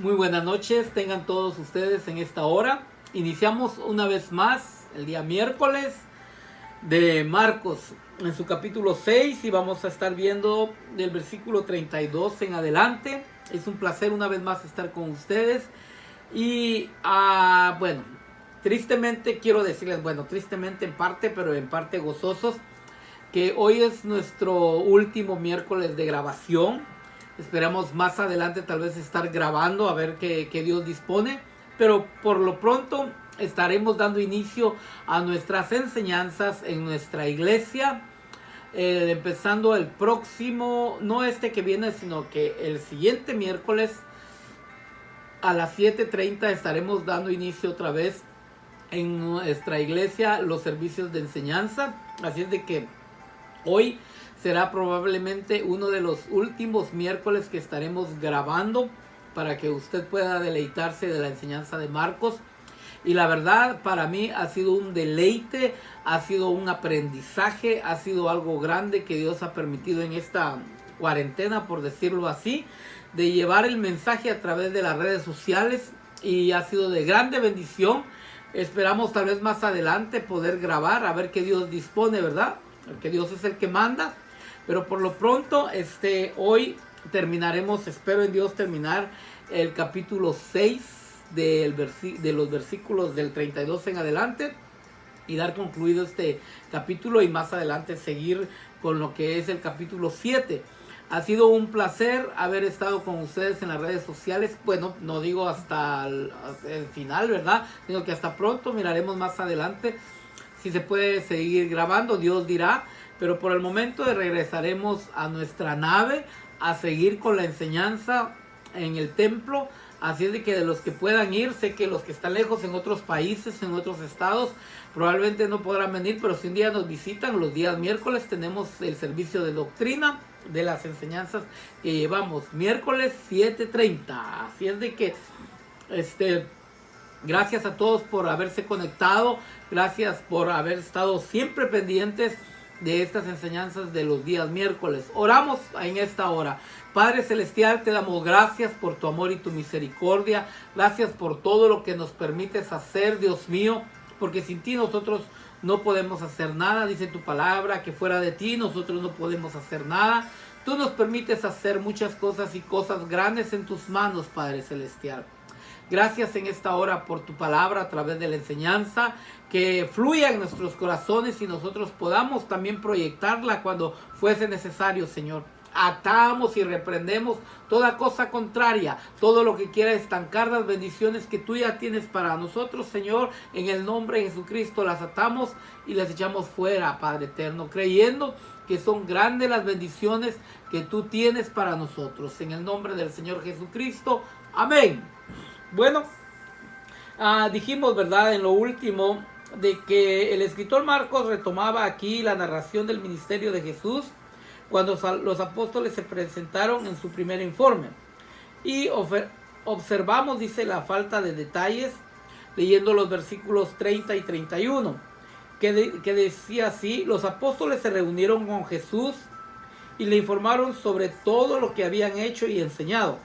Muy buenas noches, tengan todos ustedes en esta hora. Iniciamos una vez más el día miércoles de Marcos en su capítulo 6 y vamos a estar viendo del versículo 32 en adelante. Es un placer una vez más estar con ustedes y bueno, tristemente quiero decirles, tristemente en parte, pero en parte gozosos, que hoy es nuestro último miércoles de grabación. Esperamos más adelante tal vez estar grabando a ver qué Dios dispone. Pero por lo pronto estaremos dando inicio a nuestras enseñanzas en nuestra iglesia. Empezando el próximo, no este que viene, sino que el siguiente miércoles a las 7:30 estaremos dando inicio otra vez en nuestra iglesia los servicios de enseñanza. Así es de que hoy será probablemente uno de los últimos miércoles que estaremos grabando para que usted pueda deleitarse de la enseñanza de Marcos. Y la verdad, para mí ha sido un deleite, ha sido un aprendizaje, ha sido algo grande que Dios ha permitido en esta cuarentena, por decirlo así, de llevar el mensaje a través de las redes sociales, y ha sido de grande bendición. Esperamos tal vez más adelante poder grabar, a ver qué Dios dispone, ¿verdad? Porque Dios es el que manda. Pero por lo pronto, hoy terminaremos, espero en Dios terminar el capítulo 6 de los versículos del 32 en adelante y dar concluido este capítulo, y más adelante seguir con lo que es el capítulo 7. Ha sido un placer haber estado con ustedes en las redes sociales. Bueno, no digo hasta el final, ¿verdad? Digo que hasta pronto, miraremos más adelante si se puede seguir grabando, Dios dirá. Pero por el momento regresaremos a nuestra nave a seguir con la enseñanza en el templo. Así es de que de los que puedan ir, sé que los que están lejos en otros países, en otros estados, probablemente no podrán venir, pero si un día nos visitan, los días miércoles tenemos el servicio de doctrina de las enseñanzas que llevamos, miércoles 7:30. Así es de que gracias a todos por haberse conectado, gracias por haber estado siempre pendientes de estas enseñanzas de los días miércoles. Oramos en esta hora. Padre Celestial, te damos gracias por tu amor y tu misericordia. Gracias por todo lo que nos permites hacer, Dios mío, porque sin ti nosotros no podemos hacer nada. Dice tu palabra que fuera de ti nosotros no podemos hacer nada. Tú nos permites hacer muchas cosas y cosas grandes en tus manos, Padre Celestial. Gracias en esta hora por tu palabra a través de la enseñanza, que fluya en nuestros corazones y nosotros podamos también proyectarla cuando fuese necesario, Señor. Atamos y reprendemos toda cosa contraria, todo lo que quiera estancar las bendiciones que tú ya tienes para nosotros, Señor. En el nombre de Jesucristo las atamos y las echamos fuera, Padre eterno, creyendo que son grandes las bendiciones que tú tienes para nosotros. En el nombre del Señor Jesucristo, amén. Bueno, dijimos, ¿verdad?, en lo último, de que el escritor Marcos retomaba aquí la narración del ministerio de Jesús cuando los apóstoles se presentaron en su primer informe. Y observamos, dice, la falta de detalles leyendo los versículos 30 y 31, que decía así: los apóstoles se reunieron con Jesús y le informaron sobre todo lo que habían hecho y enseñado.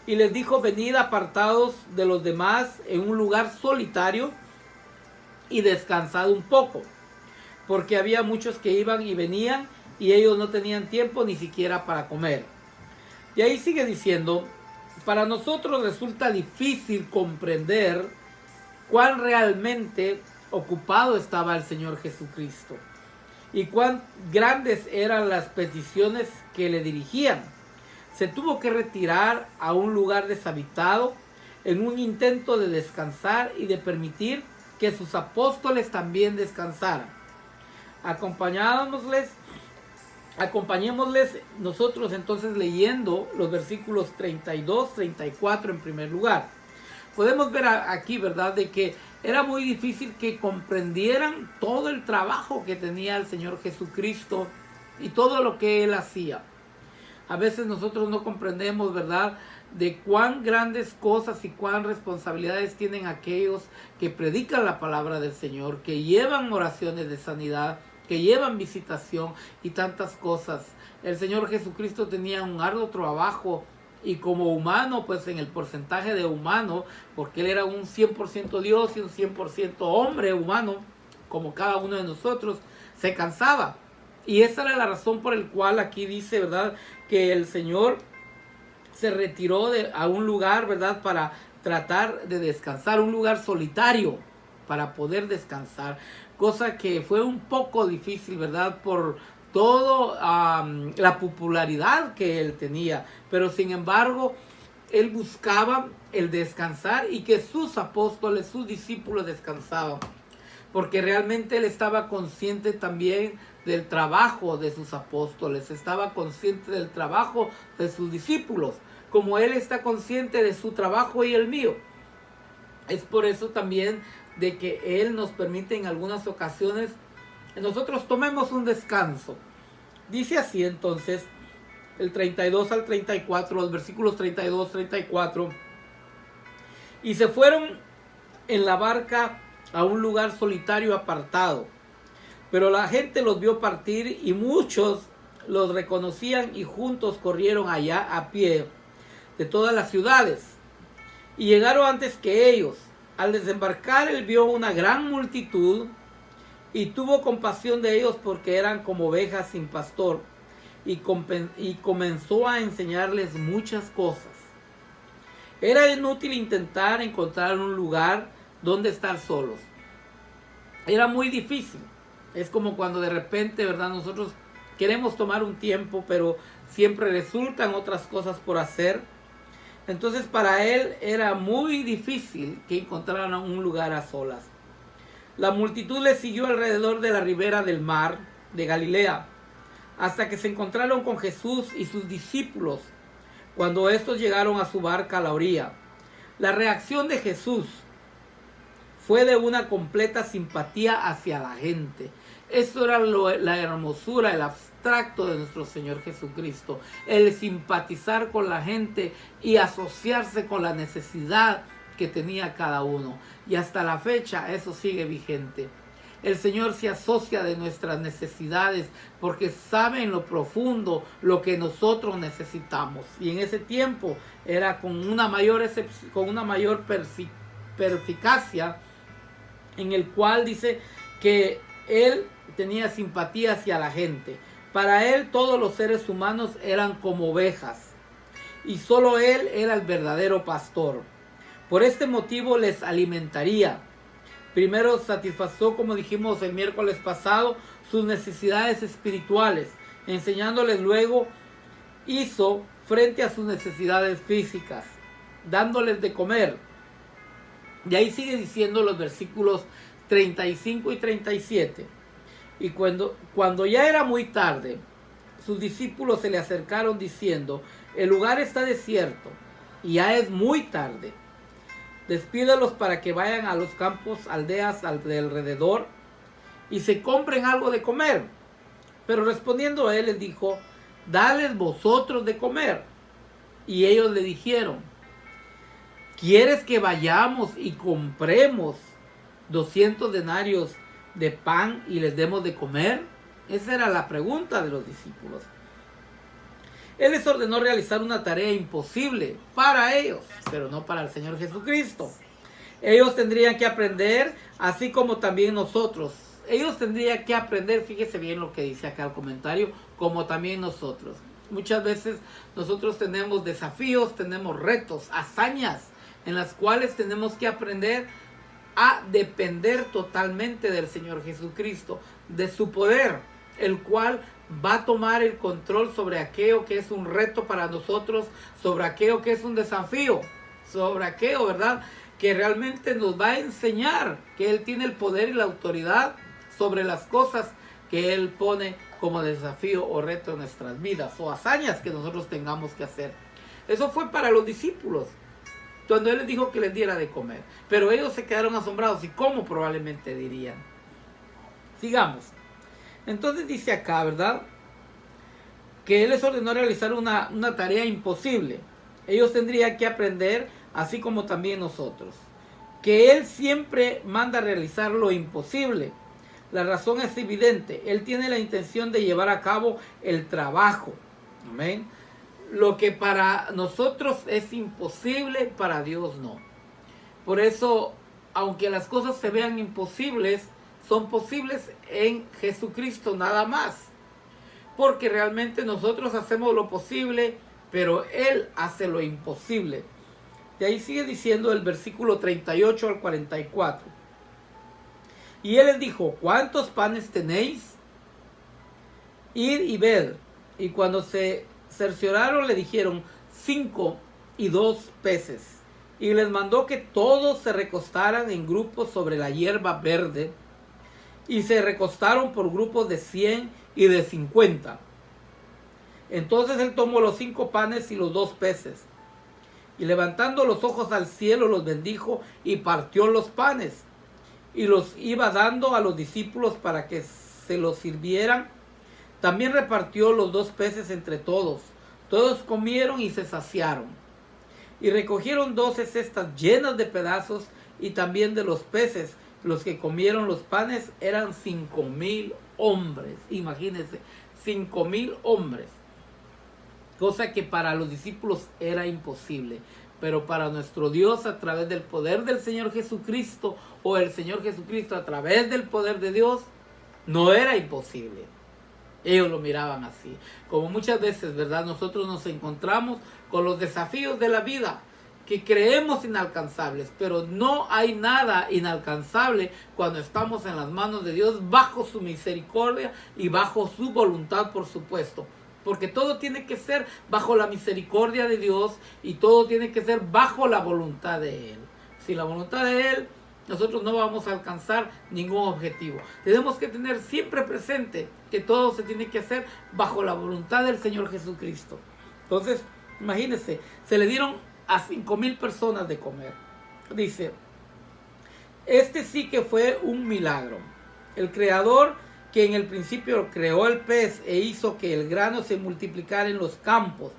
Y les dijo: venid apartados de los demás en un lugar solitario y descansad un poco, porque había muchos que iban y venían y ellos no tenían tiempo ni siquiera para comer. Y ahí sigue diciendo: para nosotros resulta difícil comprender cuán realmente ocupado estaba el Señor Jesucristo y cuán grandes eran las peticiones que le dirigían. Se tuvo que retirar a un lugar deshabitado en un intento de descansar y de permitir que sus apóstoles también descansaran. Acompañémosles nosotros entonces leyendo los versículos 32, 34 en primer lugar. Podemos ver aquí, ¿verdad?, de que era muy difícil que comprendieran todo el trabajo que tenía el Señor Jesucristo y todo lo que Él hacía. A veces nosotros no comprendemos, ¿verdad?, de cuán grandes cosas y cuán responsabilidades tienen aquellos que predican la palabra del Señor, que llevan oraciones de sanidad, que llevan visitación y tantas cosas. El Señor Jesucristo tenía un arduo trabajo y como humano, pues en el porcentaje de humano, porque él era un 100% Dios y un 100% hombre humano, como cada uno de nosotros, se cansaba. Y esa era la razón por la cual aquí dice, ¿verdad?, que el Señor se retiró a un lugar, ¿verdad?, para tratar de descansar, un lugar solitario para poder descansar, cosa que fue un poco difícil, ¿verdad?, por todo la popularidad que él tenía, pero sin embargo él buscaba el descansar y que sus apóstoles, sus discípulos descansaban, porque realmente él estaba consciente también del trabajo de sus apóstoles, estaba consciente del trabajo de sus discípulos, como él está consciente de su trabajo y el mío. Es por eso también de que él nos permite en algunas ocasiones nosotros tomemos un descanso. Dice así entonces el 32 al 34, los versículos 32, 34. Y se fueron en la barca a un lugar solitario apartado. Pero la gente los vio partir y muchos los reconocían y juntos corrieron allá a pie de todas las ciudades. Y llegaron antes que ellos. Al desembarcar él vio una gran multitud y tuvo compasión de ellos porque eran como ovejas sin pastor, y comenzó a enseñarles muchas cosas. Era inútil intentar encontrar un lugar donde estar solos. Era muy difícil. Es como cuando de repente, ¿verdad?, nosotros queremos tomar un tiempo, pero siempre resultan otras cosas por hacer. Entonces para él era muy difícil que encontraran un lugar a solas. La multitud le siguió alrededor de la ribera del mar de Galilea, hasta que se encontraron con Jesús y sus discípulos, cuando estos llegaron a su barca a la orilla. La reacción de Jesús fue de una completa simpatía hacia la gente. Eso era la hermosura, el abstracto de nuestro Señor Jesucristo, el simpatizar con la gente y asociarse con la necesidad que tenía cada uno. Y hasta la fecha eso sigue vigente. El Señor se asocia de nuestras necesidades porque sabe en lo profundo lo que nosotros necesitamos. Y en ese tiempo era con una mayor perspicacia, en el cual dice que él tenía simpatía hacia la gente. Para él todos los seres humanos eran como ovejas y solo él era el verdadero pastor. Por este motivo les alimentaría. Primero satisfació, como dijimos el miércoles pasado, sus necesidades espirituales, enseñándoles luego hizo frente a sus necesidades físicas, dándoles de comer. Y ahí sigue diciendo los versículos 35 y 37. Y cuando ya era muy tarde, sus discípulos se le acercaron diciendo: el lugar está desierto y ya es muy tarde. Despídelos para que vayan a los campos, aldeas de alrededor y se compren algo de comer. Pero respondiendo a él les dijo: dales vosotros de comer. Y ellos le dijeron: ¿quieres que vayamos y compremos 200 denarios de pan y les demos de comer? Esa era la pregunta de los discípulos. Él les ordenó realizar una tarea imposible para ellos, pero no para el Señor Jesucristo. Ellos tendrían que aprender, así como también nosotros. Ellos tendrían que aprender, fíjese bien lo que dice acá el comentario, como también nosotros. Muchas veces nosotros tenemos desafíos, tenemos retos, hazañas, en las cuales tenemos que aprender a depender totalmente del Señor Jesucristo, de su poder, el cual va a tomar el control sobre aquello que es un reto para nosotros, sobre aquello que es un desafío, sobre aquello, ¿verdad?, que realmente nos va a enseñar que Él tiene el poder y la autoridad sobre las cosas que Él pone como desafío o reto en nuestras vidas, o hazañas que nosotros tengamos que hacer. Eso fue para los discípulos, cuando Él les dijo que les diera de comer. Pero ellos se quedaron asombrados. ¿Y cómo probablemente dirían? Sigamos. Entonces dice acá, ¿verdad?, que Él les ordenó realizar una tarea imposible. Ellos tendrían que aprender, así como también nosotros, que Él siempre manda a realizar lo imposible. La razón es evidente. Él tiene la intención de llevar a cabo el trabajo. Amén. Lo que para nosotros es imposible, para Dios no. Por eso, aunque las cosas se vean imposibles, son posibles en Jesucristo nada más. Porque realmente nosotros hacemos lo posible, pero Él hace lo imposible. De ahí sigue diciendo el versículo 38 al 44. Y Él les dijo: ¿cuántos panes tenéis? Id y ved. Y cuando se cercioraron, le dijeron: 5 y 2 peces. Y les mandó que todos se recostaran en grupos sobre la hierba verde. Y se recostaron por grupos de 100 y de 50. Entonces Él tomó los 5 panes y los 2 peces. Y levantando los ojos al cielo, los bendijo y partió los panes. Y los iba dando a los discípulos para que se los sirvieran. También repartió los 2 peces entre todos. Todos comieron y se saciaron. Y recogieron 12 cestas llenas de pedazos y también de los peces. Los que comieron los panes eran 5,000 hombres. Imagínense, 5,000 hombres. Cosa que para los discípulos era imposible. Pero para nuestro Dios, a través del poder del Señor Jesucristo, o el Señor Jesucristo a través del poder de Dios, no era imposible. Ellos lo miraban así. Como muchas veces, ¿verdad? Nosotros nos encontramos con los desafíos de la vida que creemos inalcanzables, pero no hay nada inalcanzable cuando estamos en las manos de Dios, bajo su misericordia y bajo su voluntad, por supuesto. Porque todo tiene que ser bajo la misericordia de Dios y todo tiene que ser bajo la voluntad de Él. Sin la voluntad de Él, nosotros no vamos a alcanzar ningún objetivo. Tenemos que tener siempre presente que todo se tiene que hacer bajo la voluntad del Señor Jesucristo. Entonces, imagínense, se le dieron a 5,000 personas de comer. Dice, este sí que fue un milagro. El Creador, que en el principio creó el pez e hizo que el grano se multiplicara en los campos,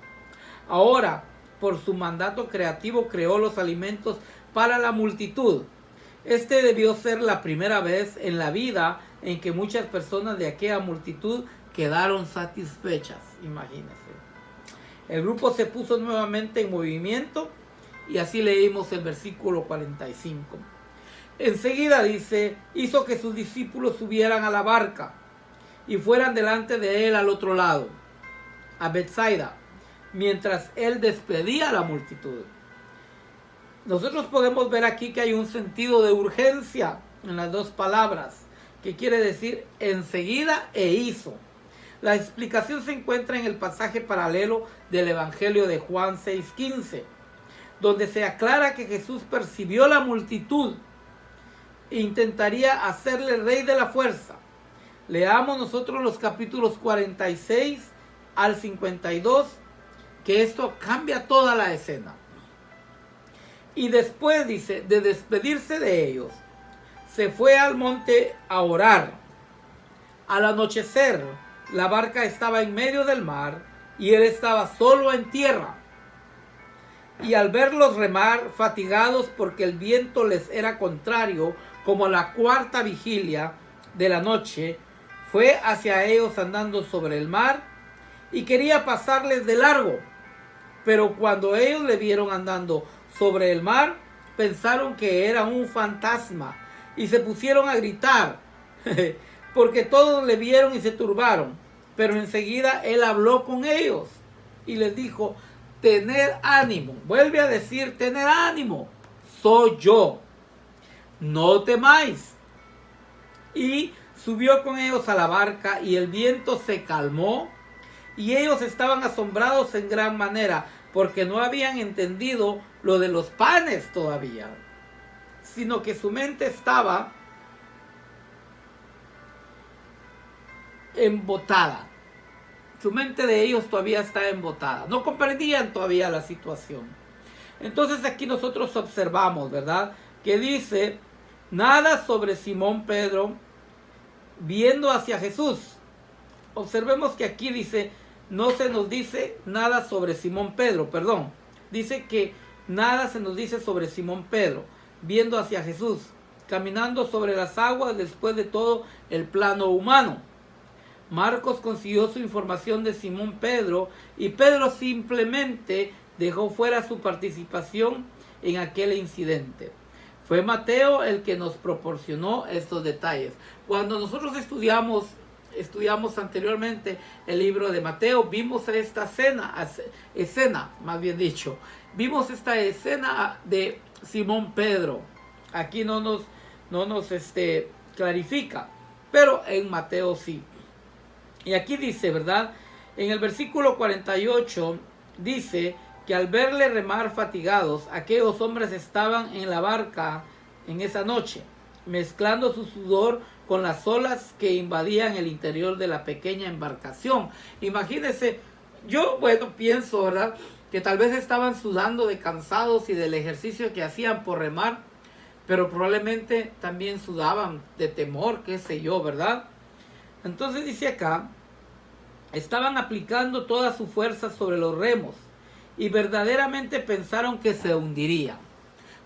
ahora, por su mandato creativo, creó los alimentos para la multitud. Este debió ser la primera vez en la vida en que muchas personas de aquella multitud quedaron satisfechas. Imagínense. El grupo se puso nuevamente en movimiento y así leímos el versículo 45. Enseguida dice, hizo que sus discípulos subieran a la barca y fueran delante de él al otro lado, a Betsaida, mientras él despedía a la multitud. Nosotros podemos ver aquí que hay un sentido de urgencia en las dos palabras, que quiere decir enseguida e hizo. La explicación se encuentra en el pasaje paralelo del Evangelio de Juan 6:15, donde se aclara que Jesús percibió la multitud e intentaría hacerle rey de la fuerza. Leamos nosotros los capítulos 46 al 52, que esto cambia toda la escena. Y después dice, de despedirse de ellos, se fue al monte a orar. Al anochecer, la barca estaba en medio del mar y él estaba solo en tierra. Y al verlos remar, fatigados porque el viento les era contrario, como a la 4ª vigilia de la noche, fue hacia ellos andando sobre el mar y quería pasarles de largo. Pero cuando ellos le vieron andando sobre el mar, pensaron que era un fantasma y se pusieron a gritar, porque todos le vieron y se turbaron. Pero enseguida él habló con ellos y les dijo, tened ánimo. Vuelve a decir, tened ánimo, soy yo, no temáis. Y subió con ellos a la barca y el viento se calmó y ellos estaban asombrados en gran manera, porque no habían entendido lo de los panes todavía, sino que su mente estaba embotada. Su mente de ellos todavía está embotada. No comprendían todavía la situación. Entonces aquí nosotros observamos, ¿verdad? Que dice, nada sobre Simón Pedro viendo hacia Jesús. Observemos que aquí dice, no se nos dice nada sobre Simón Pedro, perdón. Dice que nada se nos dice sobre Simón Pedro viendo hacia Jesús, caminando sobre las aguas después de todo el plano humano. Marcos consiguió su información de Simón Pedro y Pedro simplemente dejó fuera su participación en aquel incidente. Fue Mateo el que nos proporcionó estos detalles. Cuando nosotros estudiamos anteriormente el libro de Mateo, vimos esta escena, vimos esta escena de Simón Pedro. Aquí no nos clarifica, pero en Mateo sí. Y aquí dice, ¿verdad? En el versículo 48 dice que al verle remar fatigados, aquellos hombres estaban en la barca en esa noche, mezclando su sudor con las olas que invadían el interior de la pequeña embarcación. Imagínense, yo pienso, ¿verdad?, que tal vez estaban sudando de cansados y del ejercicio que hacían por remar, pero probablemente también sudaban de temor, qué sé yo, ¿verdad? Entonces dice acá, estaban aplicando toda su fuerza sobre los remos y verdaderamente pensaron que se hundirían.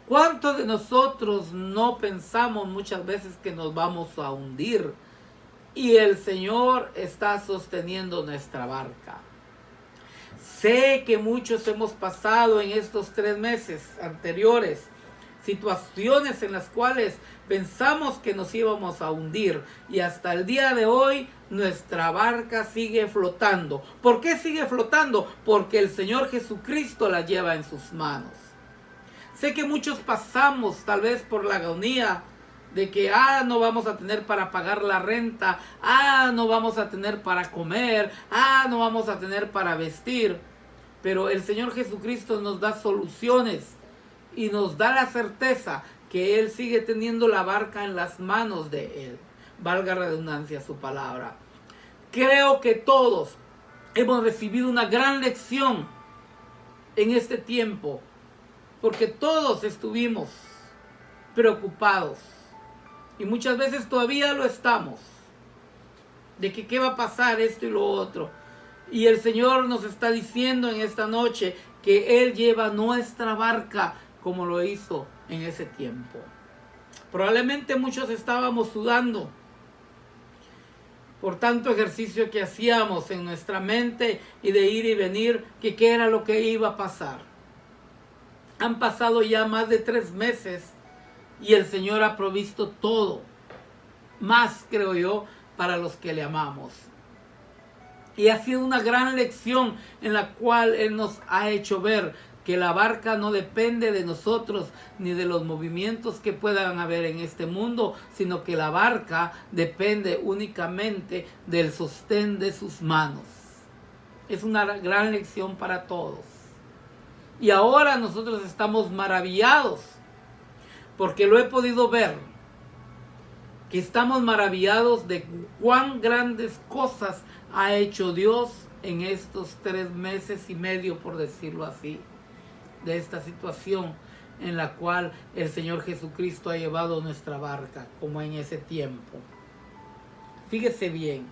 ¿Cuántos de nosotros no pensamos muchas veces que nos vamos a hundir? Y el Señor está sosteniendo nuestra barca. Sé que muchos hemos pasado en estos 3 meses anteriores situaciones en las cuales pensamos que nos íbamos a hundir y hasta el día de hoy nuestra barca sigue flotando. ¿Por qué sigue flotando? Porque el Señor Jesucristo la lleva en sus manos. Sé que muchos pasamos tal vez por la agonía de que no vamos a tener para pagar la renta, no vamos a tener para comer, no vamos a tener para vestir, pero el Señor Jesucristo nos da soluciones y nos da la certeza que Él sigue teniendo la barca en las manos de Él. Valga redundancia su palabra. Creo que todos hemos recibido una gran lección en este tiempo, porque todos estuvimos preocupados y muchas veces todavía lo estamos, de que qué va a pasar esto y lo otro. Y el Señor nos está diciendo en esta noche que Él lleva nuestra barca como lo hizo en ese tiempo. Probablemente muchos estábamos sudando por tanto ejercicio que hacíamos en nuestra mente y de ir y venir, que qué era lo que iba a pasar. Han pasado ya más de 3 meses y el Señor ha provisto todo, más creo yo, para los que le amamos. Y ha sido una gran lección en la cual Él nos ha hecho ver que la barca no depende de nosotros ni de los movimientos que puedan haber en este mundo, sino que la barca depende únicamente del sostén de sus manos. Es una gran lección para todos. Y ahora nosotros estamos maravillados, porque lo he podido ver, que estamos maravillados de cuán grandes cosas ha hecho Dios en estos 3 meses y medio, por decirlo así, de esta situación en la cual el Señor Jesucristo ha llevado nuestra barca, como en ese tiempo. Fíjese bien.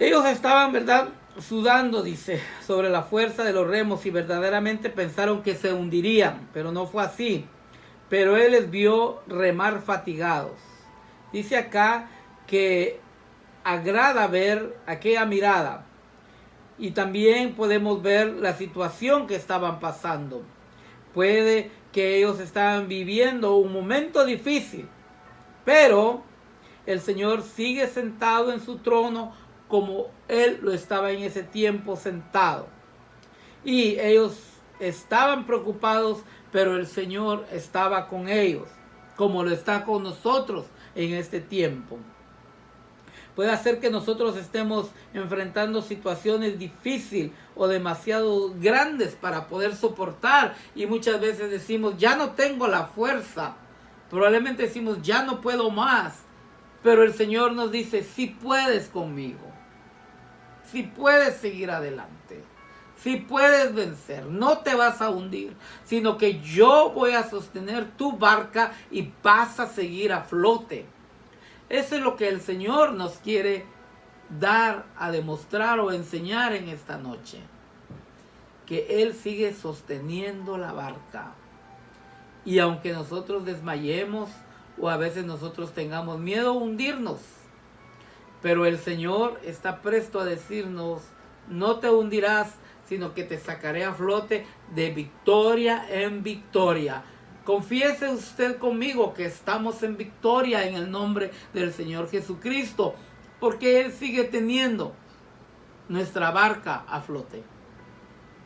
Ellos estaban, ¿verdad?, sudando, dice, sobre la fuerza de los remos y verdaderamente pensaron que se hundirían, pero no fue así. Pero Él les vio remar fatigados. Dice acá que agrada ver aquella mirada. Y también podemos ver la situación que estaban pasando. Puede que ellos estaban viviendo un momento difícil, pero el Señor sigue sentado en su trono como Él lo estaba en ese tiempo sentado. Y ellos estaban preocupados, pero el Señor estaba con ellos, como lo está con nosotros en este tiempo. Puede hacer que nosotros estemos enfrentando situaciones difíciles o demasiado grandes para poder soportar. Y muchas veces decimos, ya no tengo la fuerza. Probablemente decimos, ya no puedo más. Pero el Señor nos dice, sí puedes conmigo. Sí puedes seguir adelante. Sí puedes vencer. No te vas a hundir, sino que yo voy a sostener tu barca y vas a seguir a flote. Eso es lo que el Señor nos quiere dar a demostrar o enseñar en esta noche. Que Él sigue sosteniendo la barca. Y aunque nosotros desmayemos o a veces nosotros tengamos miedo a hundirnos, Pero el Señor está presto a decirnos, no te hundirás, sino que te sacaré a flote de victoria en victoria. Confiese usted conmigo que estamos en victoria en el nombre del Señor Jesucristo, porque Él sigue teniendo nuestra barca a flote.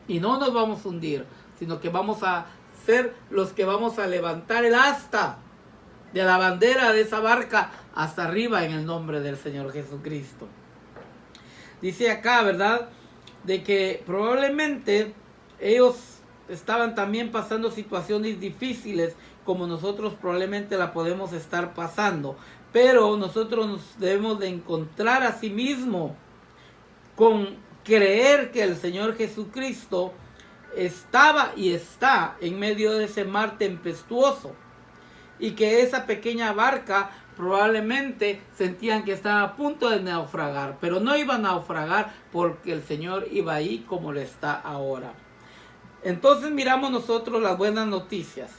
Y no nos vamos a hundir, sino que vamos a ser los que vamos a levantar el asta de la bandera de esa barca hasta arriba en el nombre del Señor Jesucristo. Dice acá, ¿verdad?, de que probablemente ellos estaban también pasando situaciones difíciles como nosotros probablemente la podemos estar pasando, pero nosotros nos debemos de encontrar a sí mismo con creer que el Señor Jesucristo estaba y está en medio de ese mar tempestuoso, y que esa pequeña barca probablemente sentían que estaba a punto de naufragar, pero no iba a naufragar porque el Señor iba ahí como lo está ahora. Entonces miramos nosotros las buenas noticias,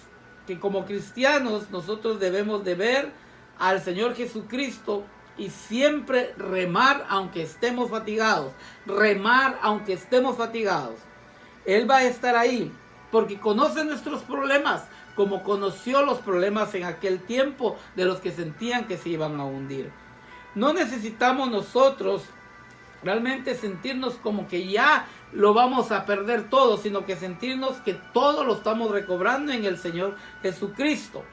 que como cristianos nosotros debemos de ver al Señor Jesucristo y siempre remar aunque estemos fatigados, remar aunque estemos fatigados. Él va a estar ahí porque conoce nuestros problemas, como conoció los problemas en aquel tiempo de los que sentían que se iban a hundir. No necesitamos nosotros realmente sentirnos como que ya lo vamos a perder todo, sino que sentirnos que todo lo estamos recobrando en el Señor Jesucristo.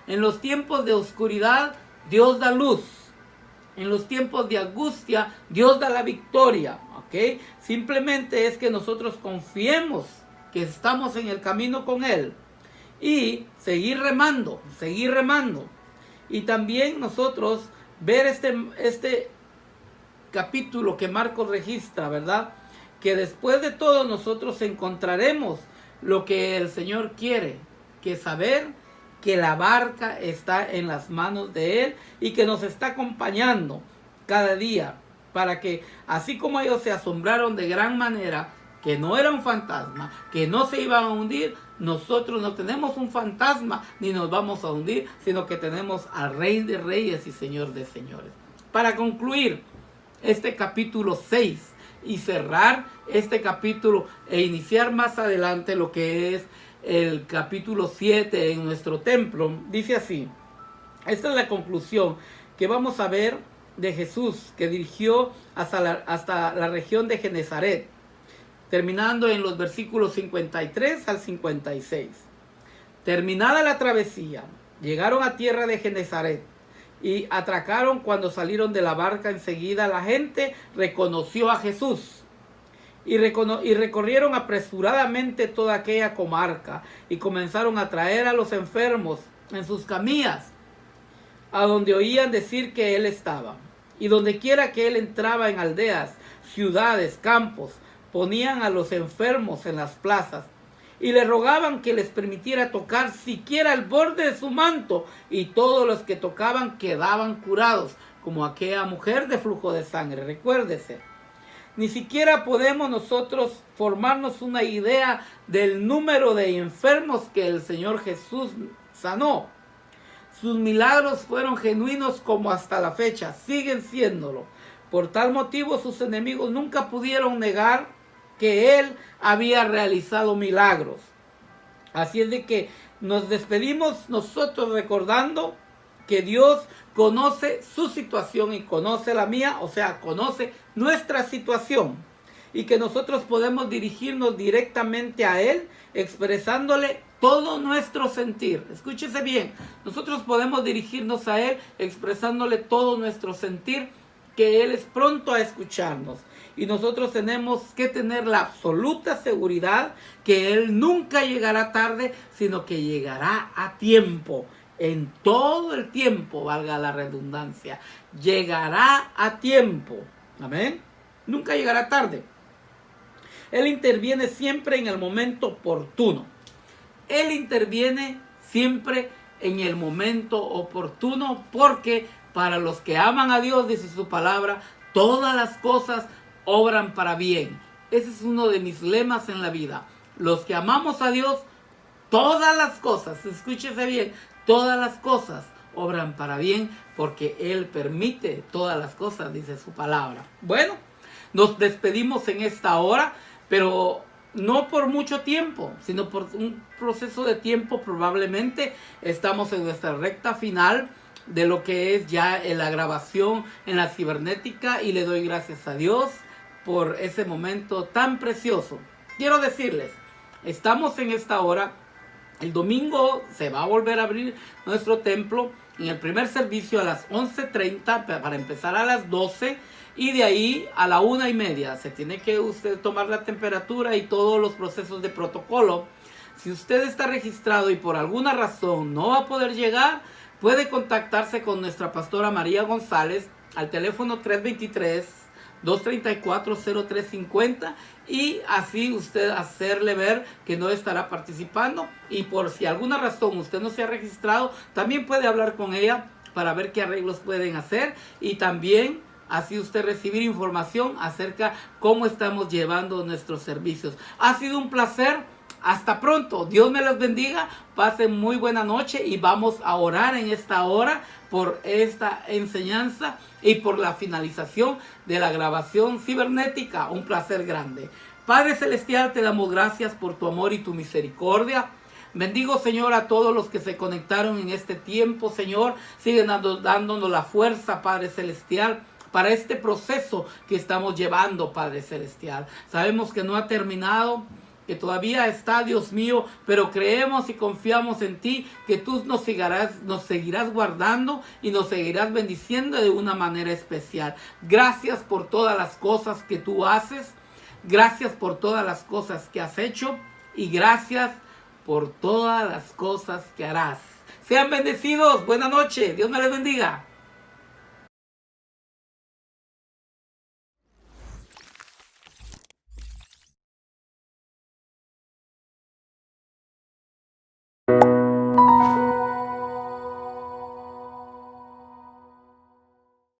En los tiempos de oscuridad, Dios da luz. En los tiempos de angustia, Dios da la victoria. ¿Ok? Simplemente es que nosotros confiemos que estamos en el camino con Él. Y seguir remando. Y también nosotros ver este capítulo que Marcos registra, ¿verdad? Que después de todo nosotros encontraremos lo que el Señor quiere, que saber que la barca está en las manos de Él y que nos está acompañando cada día, para que así como ellos se asombraron de gran manera, que no era un fantasma, que no se iban a hundir, nosotros no tenemos un fantasma ni nos vamos a hundir, sino que tenemos al Rey de Reyes y Señor de Señores. Para concluir este capítulo 6 y cerrar este capítulo e iniciar más adelante lo que es el capítulo 7 en nuestro templo, dice así. Esta es la conclusión que vamos a ver de Jesús, que dirigió hasta la región de Genezaret, terminando en los versículos 53 al 56. Terminada la travesía, llegaron a tierra de Genezaret y atracaron. Cuando salieron de la barca, enseguida la gente reconoció a Jesús y recorrieron apresuradamente toda aquella comarca y comenzaron a traer a los enfermos en sus camillas, a donde oían decir que Él estaba. Y donde quiera que Él entraba, en aldeas, ciudades, campos, ponían a los enfermos en las plazas y le rogaban que les permitiera tocar siquiera el borde de su manto, y todos los que tocaban quedaban curados, como aquella mujer de flujo de sangre. Recuérdese, ni siquiera podemos nosotros formarnos una idea del número de enfermos que el Señor Jesús sanó. Sus milagros fueron genuinos como hasta la fecha, siguen siéndolo. Por tal motivo sus enemigos nunca pudieron negar que Él había realizado milagros. Así es de que nos despedimos nosotros recordando que Dios conoce su situación y conoce la mía, o sea, conoce nuestra situación, y que nosotros podemos dirigirnos directamente a Él expresándole todo nuestro sentir. Escúchese bien, nosotros podemos dirigirnos a Él expresándole todo nuestro sentir, que Él es pronto a escucharnos. Y nosotros tenemos que tener la absoluta seguridad que Él nunca llegará tarde, sino que llegará a tiempo. En todo el tiempo, valga la redundancia, llegará a tiempo. Amén. Nunca llegará tarde. Él interviene siempre en el momento oportuno. Él interviene siempre en el momento oportuno, porque para los que aman a Dios, dice su palabra, todas las cosas obran para bien. Ese es uno de mis lemas en la vida. Los que amamos a Dios, todas las cosas, escúchese bien, todas las cosas obran para bien, porque Él permite todas las cosas, dice su palabra. Bueno, nos despedimos en esta hora, pero no por mucho tiempo, sino por un proceso de tiempo. Probablemente estamos en nuestra recta final de lo que es ya la grabación en la cibernética, y le doy gracias a Dios por ese momento tan precioso. Quiero decirles, estamos en esta hora. El domingo se va a volver a abrir nuestro templo en el primer servicio a las 11:30 para empezar a las 12, y de ahí a la 1:30. Se tiene que usted tomar la temperatura y todos los procesos de protocolo. Si usted está registrado y por alguna razón no va a poder llegar, puede contactarse con nuestra pastora María González al teléfono 323-234-0350, y así usted hacerle ver que no estará participando. Y por si alguna razón usted no se ha registrado, también puede hablar con ella para ver qué arreglos pueden hacer, y también así usted recibir información acerca cómo estamos llevando nuestros servicios. Ha sido un placer. Hasta pronto. Dios me los bendiga. Pasen muy buena noche, y vamos a orar en esta hora por esta enseñanza y por la finalización de la grabación cibernética. Un placer grande. Padre Celestial, te damos gracias por tu amor y tu misericordia. Bendigo, Señor, a todos los que se conectaron en este tiempo, Señor. Siguen dándonos la fuerza, Padre Celestial, para este proceso que estamos llevando, Padre Celestial. Sabemos que no ha terminado, que todavía está, Dios mío, pero creemos y confiamos en ti, que tú nos seguirás guardando y nos seguirás bendiciendo de una manera especial. Gracias por todas las cosas que tú haces, gracias por todas las cosas que has hecho, y gracias por todas las cosas que harás. Sean bendecidos, buena noche, Dios me les bendiga.